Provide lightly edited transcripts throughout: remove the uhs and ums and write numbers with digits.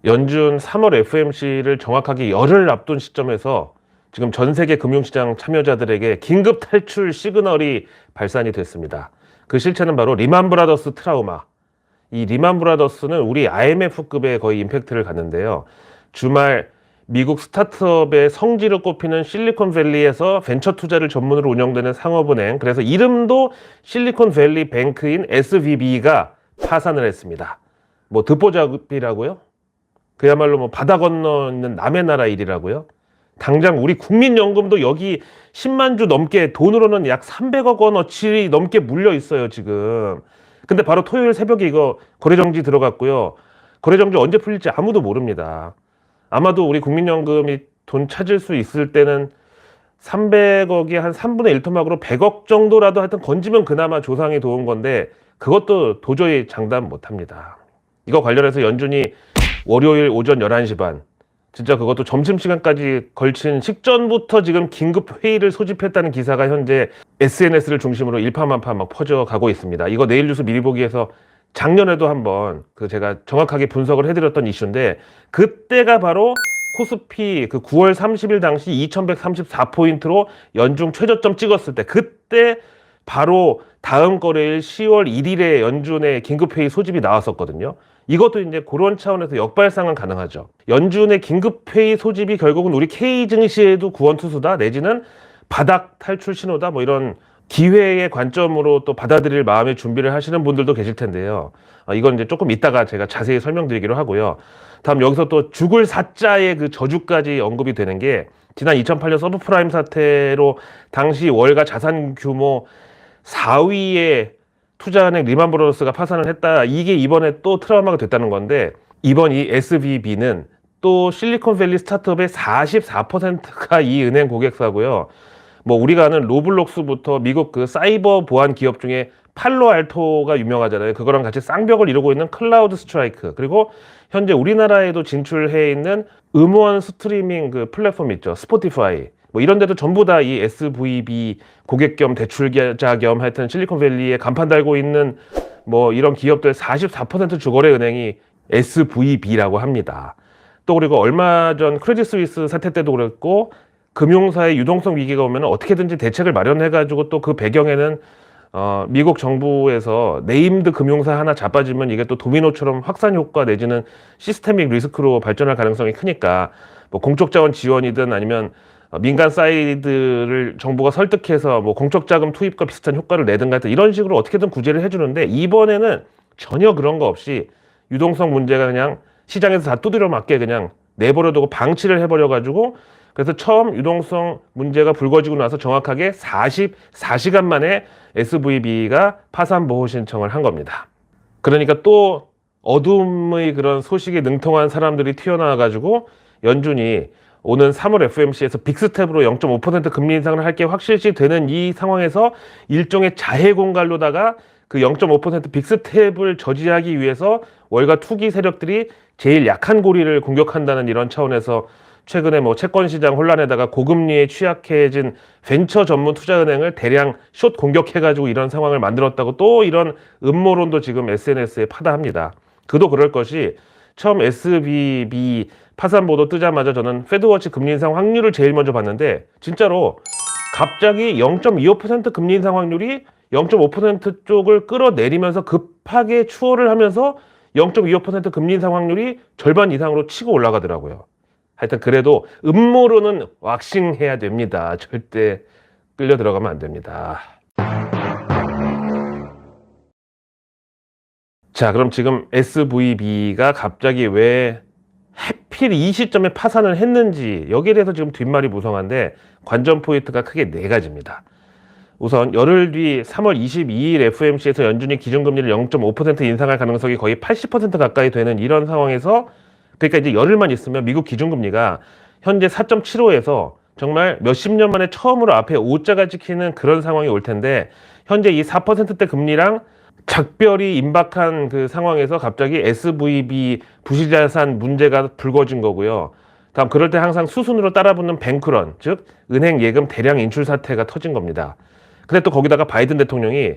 연준 3월 FOMC를 정확하게 열흘 앞둔 시점에서 지금 전 세계 금융시장 참여자들에게 긴급 탈출 시그널이 발산이 됐습니다. 그 실체는 바로 리만 브라더스 트라우마. 이 리만 브라더스는 우리 IMF급의 거의 임팩트를 갖는데요. 주말 미국 스타트업의 성지로 꼽히는 실리콘밸리에서 벤처 투자를 전문으로 운영되는 상업은행, 그래서 이름도 실리콘밸리 뱅크인 SVB가 파산을 했습니다. 뭐 듣보잡이라고요? 그야말로 뭐 바다 건너 있는 남의 나라 일이라고요? 당장 우리 국민연금도 여기 10만 주 넘게, 돈으로는 약 300억 원어치 넘게 물려 있어요, 지금. 근데 바로 토요일 새벽에 이거 거래정지 들어갔고요. 거래정지 언제 풀릴지 아무도 모릅니다. 아마도 우리 국민연금이 돈 찾을 수 있을 때는 300억이 한 3분의 1 토막으로 100억 정도라도 하여튼 건지면 그나마 조상이 도운 건데, 그것도 도저히 장담 못 합니다. 이거 관련해서 연준이 월요일 오전 11시 반, 진짜 그것도 점심시간까지 걸친 식전부터 지금 긴급 회의를 소집했다는 기사가 현재 SNS를 중심으로 일파만파 막 퍼져가고 있습니다. 이거 내일 뉴스 미리 보기에서 작년에도 한번 제가 정확하게 분석을 해드렸던 이슈인데, 그때가 바로 코스피 9월 30일 당시 2134포인트로 연중 최저점 찍었을 때, 그때 바로 다음 거래일 10월 1일에 연준의 긴급회의 소집이 나왔었거든요. 이것도 이제 그런 차원에서 역발상은 가능하죠. 연준의 긴급회의 소집이 결국은 우리 K증시에도 구원투수다, 내지는 바닥 탈출 신호다, 뭐 이런 기회의 관점으로 또 받아들일 마음의 준비를 하시는 분들도 계실 텐데요. 이건 이제 조금 이따가 제가 자세히 설명드리기로 하고요. 다음 여기서 또 죽을 사자의 그 저주까지 언급이 되는 게, 지난 2008년 서브프라임 사태로 당시 월가 자산 규모 4위의 투자은행 리만 브라더스가 파산을 했다. 이게 이번에 또 트라우마가 됐다는 건데, 이번 이 SVB는 또 실리콘밸리 스타트업의 44%가 이 은행 고객사고요. 뭐 우리가 아는 로블록스부터 미국 그 사이버 보안 기업 중에 팔로알토가 유명하잖아요. 그거랑 같이 쌍벽을 이루고 있는 클라우드 스트라이크, 그리고 현재 우리나라에도 진출해 있는 음원 스트리밍 그 플랫폼 있죠, 스포티파이. 뭐 이런 데도 전부 다 이 SVB 고객 겸 대출자 겸 하여튼 실리콘밸리에 간판 달고 있는 뭐 이런 기업들 44% 주거래 은행이 SVB라고 합니다. 또 그리고 얼마 전 크레딧 스위스 사태 때도 그랬고, 금융사의 유동성 위기가 오면 어떻게든지 대책을 마련해가지고, 또 그 배경에는 미국 정부에서 네임드 금융사 하나 자빠지면 이게 또 도미노처럼 확산 효과 내지는 시스테믹 리스크로 발전할 가능성이 크니까, 뭐 공적 자원 지원이든 아니면 민간 사이드를 정부가 설득해서 뭐 공적 자금 투입과 비슷한 효과를 내든가 이런 식으로 어떻게든 구제를 해주는데, 이번에는 전혀 그런 거 없이 유동성 문제가 그냥 시장에서 다 두드려 맞게 그냥 내버려두고 방치를 해버려가지고, 그래서 처음 유동성 문제가 불거지고 나서 정확하게 44시간 만에 SVB가 파산 보호 신청을 한 겁니다. 그러니까 또 어둠의 그런 소식에 능통한 사람들이 튀어나와가지고 연준이 오는 3월 FOMC에서 빅스텝으로 0.5% 금리 인상을 할 게 확실시 되는 이 상황에서 일종의 자해 공갈로다가 그 0.5% 빅스텝을 저지하기 위해서 월가 투기 세력들이 제일 약한 고리를 공격한다는 이런 차원에서 최근에 뭐 채권 시장 혼란에다가 고금리에 취약해진 벤처 전문 투자은행을 대량 숏 공격해가지고 이런 상황을 만들었다고, 또 이런 음모론도 지금 SNS에 파다합니다. 그도 그럴 것이, 처음 SVB 파산 보도 뜨자마자 저는 패드워치 금리 인상 확률을 제일 먼저 봤는데, 진짜로 갑자기 0.25% 금리 인상 확률이 0.5% 쪽을 끌어내리면서 급하게 추월을 하면서 0.25% 금리 인상 확률이 절반 이상으로 치고 올라가더라고요. 하여튼 그래도 음모론은 왁싱해야 됩니다. 절대 끌려 들어가면 안 됩니다. 자, 그럼 지금 SVB가 갑자기 왜 하필 이 시점에 파산을 했는지, 여기에 대해서 지금 뒷말이 무성한데 관전 포인트가 크게 4가지입니다. 우선 열흘 뒤 3월 22일 FOMC에서 연준이 기준금리를 0.5% 인상할 가능성이 거의 80% 가까이 되는 이런 상황에서, 그러니까 이제 열흘만 있으면 미국 기준금리가 현재 4.75에서 정말 몇십 년 만에 처음으로 앞에 5자가 찍히는 그런 상황이 올 텐데, 현재 이 4%대 금리랑 작별이 임박한 그 상황에서 갑자기 SVB 부실자산 문제가 불거진 거고요. 다음 그럴 때 항상 수순으로 따라붙는 뱅크런, 즉 은행 예금 대량 인출 사태가 터진 겁니다. 근데 또 거기다가 바이든 대통령이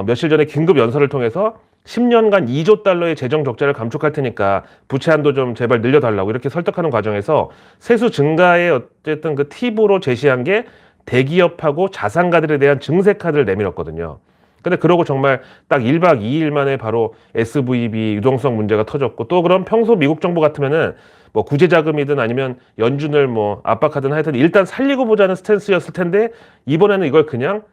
며칠 전에 긴급 연설을 통해서 10년간 2조 달러의 재정 적자를 감축할 테니까 부채 한도 좀 제발 늘려달라고 이렇게 설득하는 과정에서 세수 증가의 어쨌든 그 팁으로 제시한 게 대기업하고 자산가들에 대한 증세 카드를 내밀었거든요. 근데 그러고 정말 딱 1박 2일 만에 바로 SVB 유동성 문제가 터졌고, 또 그럼 평소 미국 정부 같으면은 뭐 구제 자금이든 아니면 연준을 뭐 압박하든 하여튼 일단 살리고 보자는 스탠스였을 텐데, 이번에는 이걸 그냥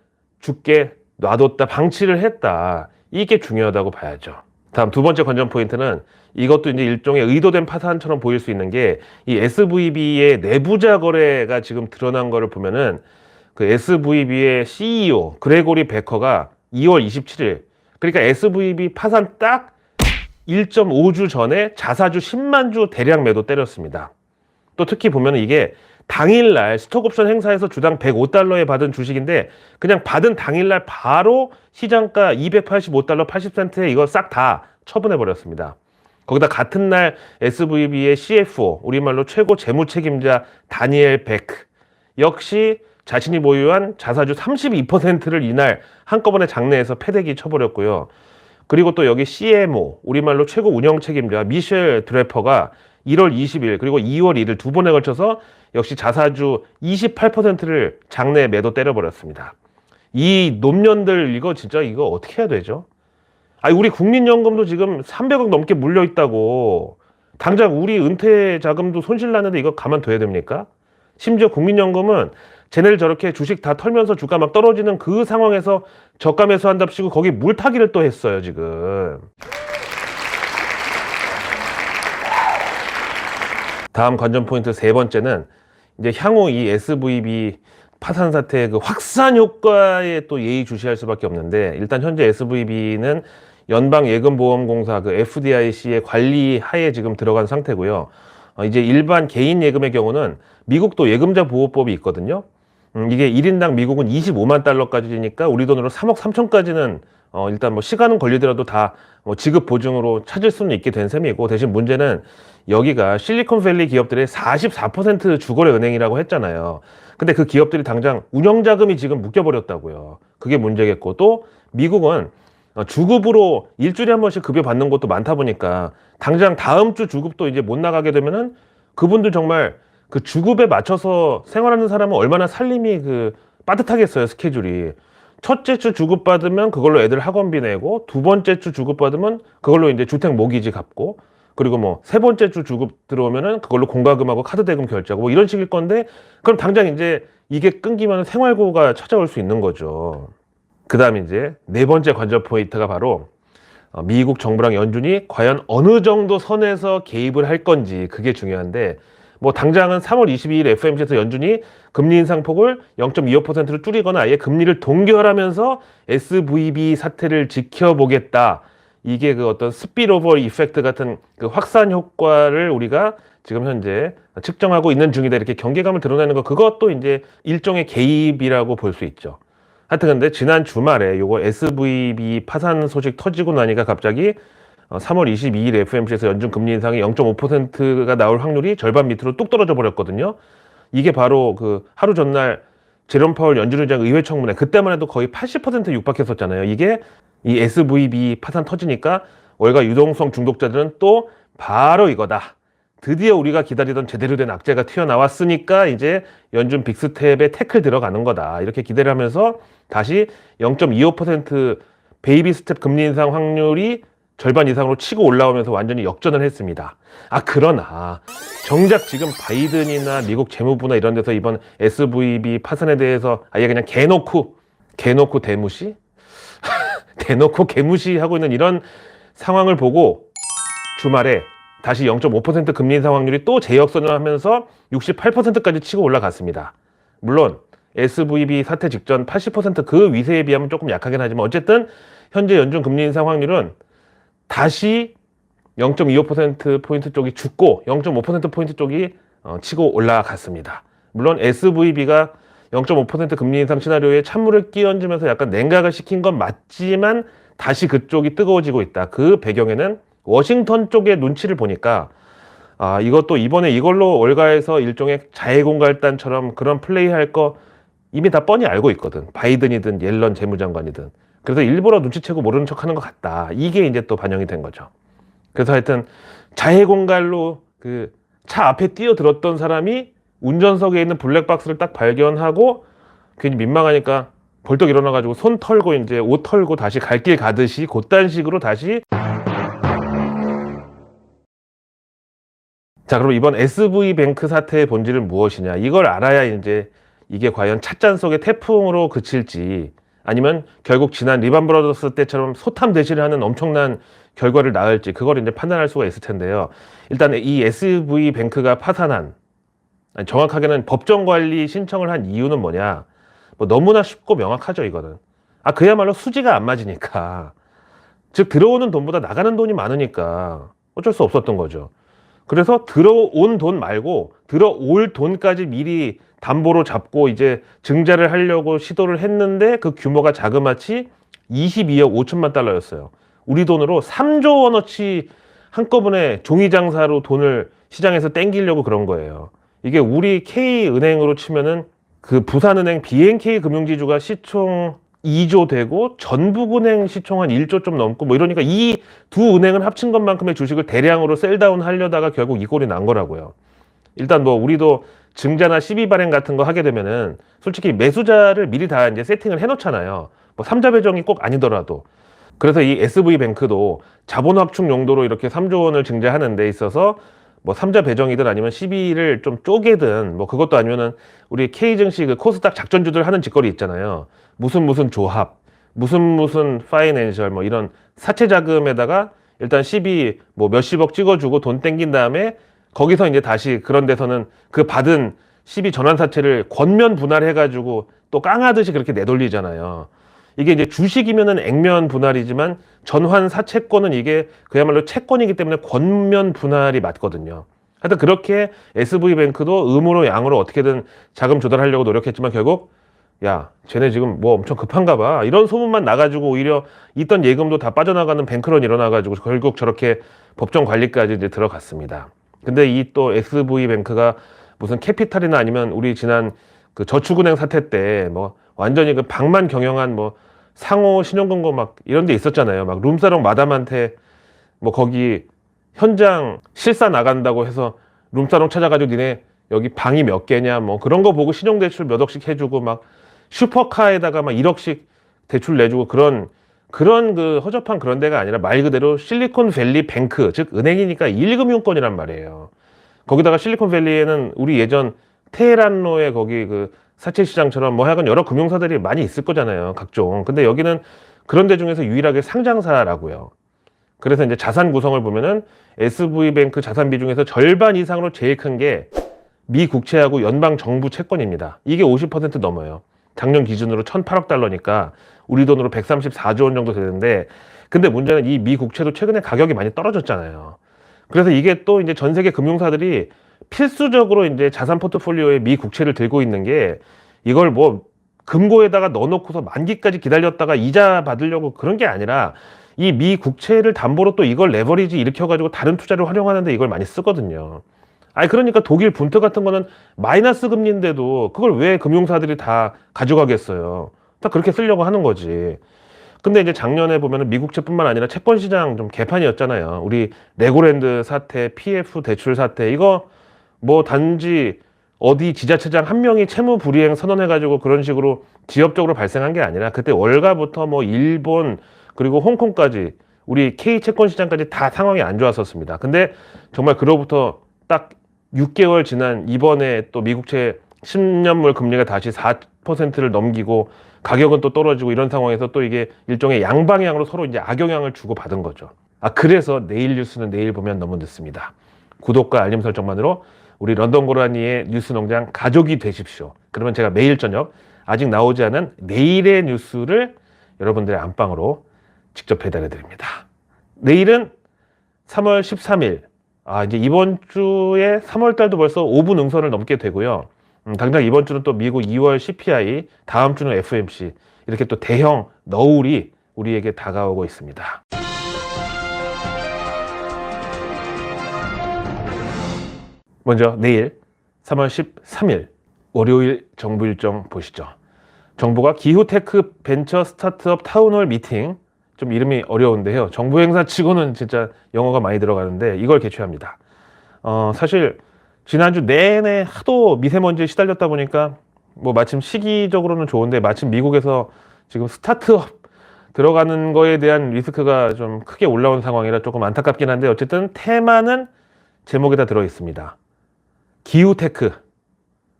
죽게 놔뒀다, 방치를 했다. 이게 중요하다고 봐야죠. 다음 두 번째 관전 포인트는, 이것도 이제 일종의 의도된 파산처럼 보일 수 있는 게, 이 SVB의 내부자 거래가 지금 드러난 거를 보면은, 그 SVB의 CEO 그레고리 베커가 2월 27일, 그러니까 SVB 파산 딱 1.5주 전에 자사주 10만 주 대량 매도 때렸습니다. 또 특히 보면 이게 당일날 스톡옵션 행사에서 주당 105달러에 받은 주식인데, 그냥 받은 당일날 바로 시장가 285달러 80센트에 이거 싹 다 처분해 버렸습니다. 거기다 같은 날 SVB의 CFO, 우리말로 최고 재무 책임자 다니엘 베크 역시 자신이 보유한 자사주 32%를 이날 한꺼번에 장내에서 패대기 쳐버렸고요. 그리고 또 여기 CMO, 우리말로 최고 운영 책임자 미셸 드래퍼가 1월 20일 그리고 2월 1일 두 번에 걸쳐서 역시 자사주 28%를 장내 매도 때려버렸습니다. 이 노년들 이거 진짜 이거 어떻게 해야 되죠? 아니, 우리 국민연금도 지금 300억 넘게 물려 있다고. 당장 우리 은퇴 자금도 손실 나는데 이거 가만둬야 됩니까? 심지어 국민연금은 쟤네를 저렇게 주식 다 털면서 주가 막 떨어지는 그 상황에서 저가 매수한답시고 거기 물타기를 또 했어요, 지금. 다음 관전 포인트 세 번째는, 이제 향후 이 SVB 파산 사태의 그 확산 효과에 또 예의주시할 수밖에 없는데, 일단 현재 SVB는 연방예금보험공사 그 FDIC의 관리 하에 지금 들어간 상태고요. 이제 일반 개인 예금의 경우는 미국도 예금자 보호법이 있거든요. 이게 1인당 미국은 25만 달러까지니까 우리 돈으로 3억 3천까지는 일단 뭐 시간은 걸리더라도 다 뭐 지급 보증으로 찾을 수는 있게 된 셈이고, 대신 문제는 여기가 실리콘밸리 기업들의 44% 주거래 은행이라고 했잖아요. 근데 그 기업들이 당장 운영자금이 지금 묶여버렸다고요. 그게 문제겠고, 또 미국은 주급으로 일주일에 한 번씩 급여 받는 것도 많다 보니까 당장 다음 주 주급도 이제 못 나가게 되면은 그분들 정말 그 주급에 맞춰서 생활하는 사람은 얼마나 살림이 그 빠듯하겠어요, 스케줄이. 첫째 주 주급 받으면 그걸로 애들 학원비 내고, 두 번째 주 주급 받으면 그걸로 이제 주택 모기지 갚고, 그리고 뭐 세 번째 주 주급 들어오면은 그걸로 공과금하고 카드 대금 결제하고 뭐 이런 식일 건데, 그럼 당장 이제 이게 끊기면 생활고가 찾아올 수 있는 거죠. 그 다음 이제 네 번째 관전 포인트가 바로 미국 정부랑 연준이 과연 어느 정도 선에서 개입을 할 건지, 그게 중요한데, 뭐 당장은 3월 22일 FOMC에서 연준이 금리 인상폭을 0.25%로 줄이거나 아예 금리를 동결하면서 SVB 사태를 지켜보겠다. 이게 그 어떤 스피드오버 이펙트 같은 그 확산 효과를 우리가 지금 현재 측정하고 있는 중이다. 이렇게 경계감을 드러내는 거, 그것도 이제 일종의 개입이라고 볼 수 있죠. 하여튼 근데 지난 주말에 요거 SVB 파산 소식 터지고 나니까 갑자기 3월 22일 FOMC에서 연준 금리 인상이 0.5%가 나올 확률이 절반 밑으로 뚝 떨어져 버렸거든요. 이게 바로 그 하루 전날 제롬 파월 연준 의장 의회 청문회, 그때만 해도 거의 80% 육박했었잖아요. 이게 이 SVB 파산 터지니까 월가 유동성 중독자들은 또 바로 이거다. 드디어 우리가 기다리던 제대로 된 악재가 튀어나왔으니까 이제 연준 빅스텝에 태클 들어가는 거다. 이렇게 기대를 하면서 다시 0.25% 베이비 스텝 금리 인상 확률이 절반 이상으로 치고 올라오면서 완전히 역전을 했습니다. 그러나 정작 지금 바이든이나 미국 재무부나 이런 데서 이번 SVB 파산에 대해서 아예 그냥 개놓고 대무시? 대놓고 개무시하고 있는 이런 상황을 보고 주말에 다시 0.5% 금리 인상 확률이 또 재역선을 하면서 68%까지 치고 올라갔습니다. 물론 SVB 사태 직전 80% 그 위세에 비하면 조금 약하긴 하지만, 어쨌든 현재 연준 금리 인상 확률은 다시 0.25%포인트 쪽이 죽고 0.5%포인트 쪽이 치고 올라갔습니다. 물론 SVB가 0.5% 금리 인상 시나리오에 찬물을 끼얹으면서 약간 냉각을 시킨 건 맞지만 다시 그쪽이 뜨거워지고 있다. 그 배경에는 워싱턴 쪽의 눈치를 보니까 이것도 이번에 이걸로 월가에서 일종의 자해공갈단처럼 그런 플레이 할 거 이미 다 뻔히 알고 있거든. 바이든이든 옐런 재무장관이든. 그래서 일부러 눈치채고 모르는 척 하는 것 같다. 이게 이제 또 반영이 된 거죠. 그래서 하여튼 자해 공갈로 그 차 앞에 뛰어들었던 사람이 운전석에 있는 블랙박스를 딱 발견하고 괜히 민망하니까 벌떡 일어나가지고 손 털고 이제 옷 털고 다시 갈 길 가듯이 그딴 식으로 다시. 자, 그럼 이번 SV뱅크 사태의 본질은 무엇이냐? 이걸 알아야 이제 이게 과연 찻잔 속의 태풍으로 그칠지 아니면 결국 지난 리만 브라더스 때처럼 소탐 대실을 하는 엄청난 결과를 낳을지 그걸 이제 판단할 수가 있을 텐데요. 일단 이 SV뱅크가 파산한, 아니 정확하게는 법정 관리 신청을 한 이유는 뭐냐? 뭐 너무나 쉽고 명확하죠, 이거는. 그야말로 수지가 안 맞으니까. 즉 들어오는 돈보다 나가는 돈이 많으니까 어쩔 수 없었던 거죠. 그래서 들어온 돈 말고 들어올 돈까지 미리 담보로 잡고 이제 증자를 하려고 시도를 했는데 그 규모가 자그마치 22억 5천만 달러였어요. 우리 돈으로 3조 원어치 한꺼번에 종이 장사로 돈을 시장에서 땡기려고 그런 거예요. 이게 우리 K은행으로 치면은 그 부산은행 BNK 금융지주가 시총 2조 되고 전북은행 시총 한 1조 좀 넘고 뭐 이러니까 이 두 은행은 합친 것만큼의 주식을 대량으로 셀다운 하려다가 결국 이 꼴이 난 거라고요. 일단 뭐 우리도 증자나 시비 발행 같은 거 하게 되면은 솔직히 매수자를 미리 다 이제 세팅을 해 놓잖아요. 뭐 삼자 배정이 꼭 아니더라도. 그래서 이 SV뱅크도 자본 확충 용도로 이렇게 3조 원을 증자하는 데 있어서 뭐 삼자 배정이든 아니면 시비를 좀 쪼개든 뭐 그것도 아니면은 우리 K증시 그 코스닥 작전주들 하는 짓거리 있잖아요. 무슨 조합, 무슨 파이낸셜 뭐 이런 사채 자금에다가 일단 시비 뭐 몇십억 찍어주고 돈 땡긴 다음에 거기서 이제 다시 그런 데서는 그 받은 시비 전환 사채를 권면 분할해가지고 또 깡하듯이 그렇게 내돌리잖아요. 이게 이제 주식이면은 액면 분할이지만 전환 사채권은 이게 그야말로 채권이기 때문에 권면 분할이 맞거든요. 하여튼 그렇게 SV뱅크도 음으로 양으로 어떻게든 자금 조달하려고 노력했지만 결국 야, 쟤네 지금 뭐 엄청 급한가 봐. 이런 소문만 나가지고 오히려 있던 예금도 다 빠져나가는 뱅크런 일어나가지고 결국 저렇게 법정 관리까지 이제 들어갔습니다. 근데 이 또 SV뱅크가 무슨 캐피탈이나 아니면 우리 지난 그 저축은행 사태 때 뭐 완전히 그 방만 경영한 뭐 상호 신용금고 막 이런 데 있었잖아요. 막 룸사롱 마담한테 뭐 거기 현장 실사 나간다고 해서 룸사롱 찾아가지고 니네 여기 방이 몇 개냐 뭐 그런 거 보고 신용대출 몇 억씩 해주고 막 슈퍼카에다가 막 1억씩 대출 내주고 그런 그 허접한 그런 데가 아니라 말 그대로 실리콘밸리 뱅크, 즉 은행이니까 1금융권이란 말이에요. 거기다가 실리콘밸리에는 우리 예전 테헤란로의 거기 그 사채시장처럼 뭐 하여간 여러 금융사들이 많이 있을 거잖아요, 각종. 근데 여기는 그런 데 중에서 유일하게 상장사라고요. 그래서 이제 자산 구성을 보면은 SV뱅크 자산 비중에서 절반 이상으로 제일 큰 게 미 국채하고 연방 정부 채권입니다. 이게 50% 넘어요. 작년 기준으로 1,008억 달러니까 우리 돈으로 134조 원 정도 되는데, 근데 문제는 이 미 국채도 최근에 가격이 많이 떨어졌잖아요. 그래서 이게 또 이제 전 세계 금융사들이 필수적으로 이제 자산 포트폴리오에 미 국채를 들고 있는 게 이걸 뭐 금고에다가 넣어놓고서 만기까지 기다렸다가 이자 받으려고 그런 게 아니라 이 미 국채를 담보로 또 이걸 레버리지 일으켜가지고 다른 투자를 활용하는데 이걸 많이 쓰거든요. 그러니까 독일 분트 같은 거는 마이너스 금리인데도 그걸 왜 금융사들이 다 가져가겠어요. 다 그렇게 쓰려고 하는 거지. 근데 이제 작년에 보면은 미국채뿐만 아니라 채권 시장 좀 개판이었잖아요. 우리 레고랜드 사태, PF 대출 사태, 이거 뭐 단지 어디 지자체장 한 명이 채무 불이행 선언해가지고 그런 식으로 지역적으로 발생한 게 아니라 그때 월가부터 뭐 일본 그리고 홍콩까지 우리 K 채권 시장까지 다 상황이 안 좋았었습니다. 근데 정말 그로부터 딱 6개월 지난 이번에 또 미국채 10년물 금리가 다시 4%를 넘기고 가격은 또 떨어지고 이런 상황에서 또 이게 일종의 양방향으로 서로 이제 악영향을 주고 받은 거죠. 그래서 내일 뉴스는 내일 보면 너무 늦습니다. 구독과 알림 설정만으로 우리 런던 고라니의 뉴스 농장 가족이 되십시오. 그러면 제가 매일 저녁 아직 나오지 않은 내일의 뉴스를 여러분들의 안방으로 직접 배달해 드립니다. 내일은 3월 13일. 이제 이번 주에 3월 달도 벌써 5분 응선을 넘게 되고요. 당장 이번 주는 또 미국 2월 CPI, 다음 주는 FOMC, 이렇게 또 대형 너울이 우리에게 다가오고 있습니다. 먼저 내일 3월 13일 월요일 정부 일정 보시죠. 정부가 기후테크 벤처 스타트업 타운홀 미팅, 좀 이름이 어려운데요. 정부 행사 치고는 진짜 영어가 많이 들어가는데 이걸 개최합니다. 사실 지난주 내내 하도 미세먼지에 시달렸다 보니까 뭐 마침 시기적으로는 좋은데 마침 미국에서 지금 스타트업 들어가는 거에 대한 리스크가 좀 크게 올라온 상황이라 조금 안타깝긴 한데 어쨌든 테마는 제목에다 들어 있습니다. 기후테크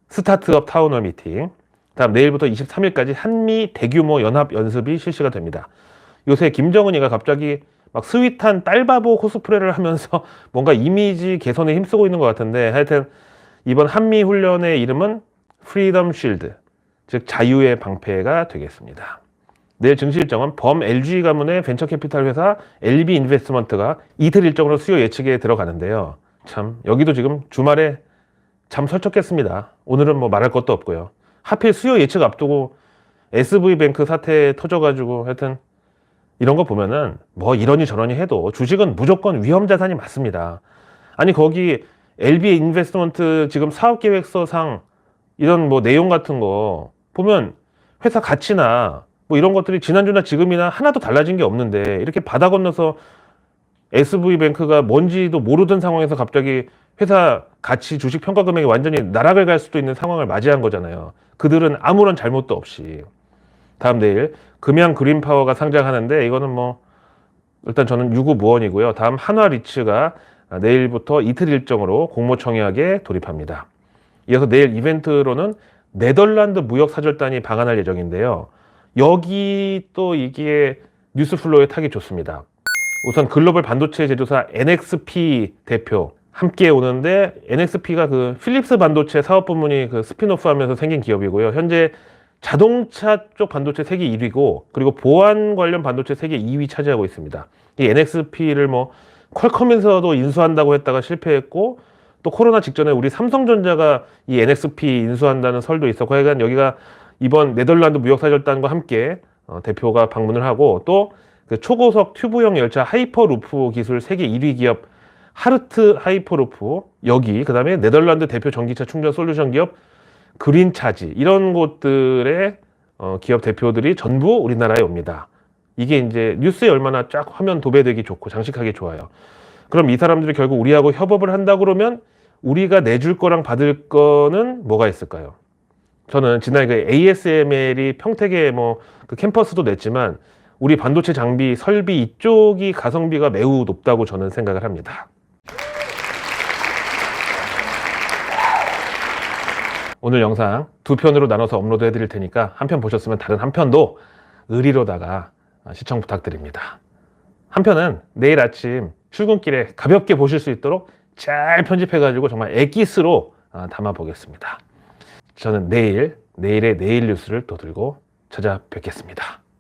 스타트업 타운홀 미팅. 다음 내일부터 23일까지 한미 대규모 연합 연습이 실시가 됩니다. 요새 김정은이가 갑자기 막 스윗한 딸바보 코스프레를 하면서 뭔가 이미지 개선에 힘쓰고 있는 것 같은데 하여튼 이번 한미 훈련의 이름은 프리덤 쉴드, 즉 자유의 방패가 되겠습니다. 내일 증시 일정은 범 LG 가문의 벤처캐피탈 회사 LB 인베스트먼트가 이틀 일정으로 수요 예측에 들어가는데요. 참 여기도 지금 주말에 잠 설쳤겠습니다. 오늘은 뭐 말할 것도 없고요. 하필 수요 예측 앞두고 SV뱅크 사태 터져가지고 하여튼 이런 거 보면은 뭐 이러니 저러니 해도 주식은 무조건 위험 자산이 맞습니다. 아니 거기 LB 인베스트먼트 지금 사업계획서상 이런 뭐 내용 같은 거 보면 회사 가치나 뭐 이런 것들이 지난주나 지금이나 하나도 달라진 게 없는데 이렇게 바다 건너서 SV뱅크가 뭔지도 모르던 상황에서 갑자기 회사 가치 주식 평가 금액이 완전히 나락을 갈 수도 있는 상황을 맞이한 거잖아요. 그들은 아무런 잘못도 없이. 다음 내일 금양 그린파워가 상장하는데 이거는 뭐 일단 저는 유구무원이고요. 다음 한화리츠가 내일부터 이틀 일정으로 공모청약에 돌입합니다. 이어서 내일 이벤트로는 네덜란드 무역사절단이 방한할 예정인데요. 여기 또 이게 뉴스플로우에 타기 좋습니다. 우선 글로벌 반도체 제조사 NXP 대표 함께 오는데 NXP가 그 필립스 반도체 사업 부문이 그 스핀오프 하면서 생긴 기업이고요. 현재 자동차 쪽 반도체 세계 1위고 그리고 보안 관련 반도체 세계 2위 차지하고 있습니다. 이 NXP를 뭐 퀄컴에서도 인수한다고 했다가 실패했고 또 코로나 직전에 우리 삼성전자가 이 NXP 인수한다는 설도 있었고 하여간 여기가 이번 네덜란드 무역사절단과 함께 대표가 방문을 하고 또 그 초고속 튜브형 열차 하이퍼루프 기술 세계 1위 기업 하르트 하이퍼루프 여기 그다음에 네덜란드 대표 전기차 충전 솔루션 기업 그린차지 이런 곳들의 기업 대표들이 전부 우리나라에 옵니다. 이게 이제 뉴스에 얼마나 쫙 화면 도배되기 좋고 장식하기 좋아요. 그럼 이 사람들이 결국 우리하고 협업을 한다 그러면 우리가 내줄 거랑 받을 거는 뭐가 있을까요? 저는 지난해 그 ASML이 평택에 뭐 그 캠퍼스도 냈지만 우리 반도체 장비 설비 이쪽이 가성비가 매우 높다고 저는 생각을 합니다. 오늘 영상 두 편으로 나눠서 업로드 해드릴 테니까 한 편 보셨으면 다른 한 편도 의리로다가 시청 부탁드립니다. 한 편은 내일 아침 출근길에 가볍게 보실 수 있도록 잘 편집해가지고 정말 엑기스로 담아 보겠습니다. 저는 내일의 내일 뉴스를 또 들고 찾아뵙겠습니다.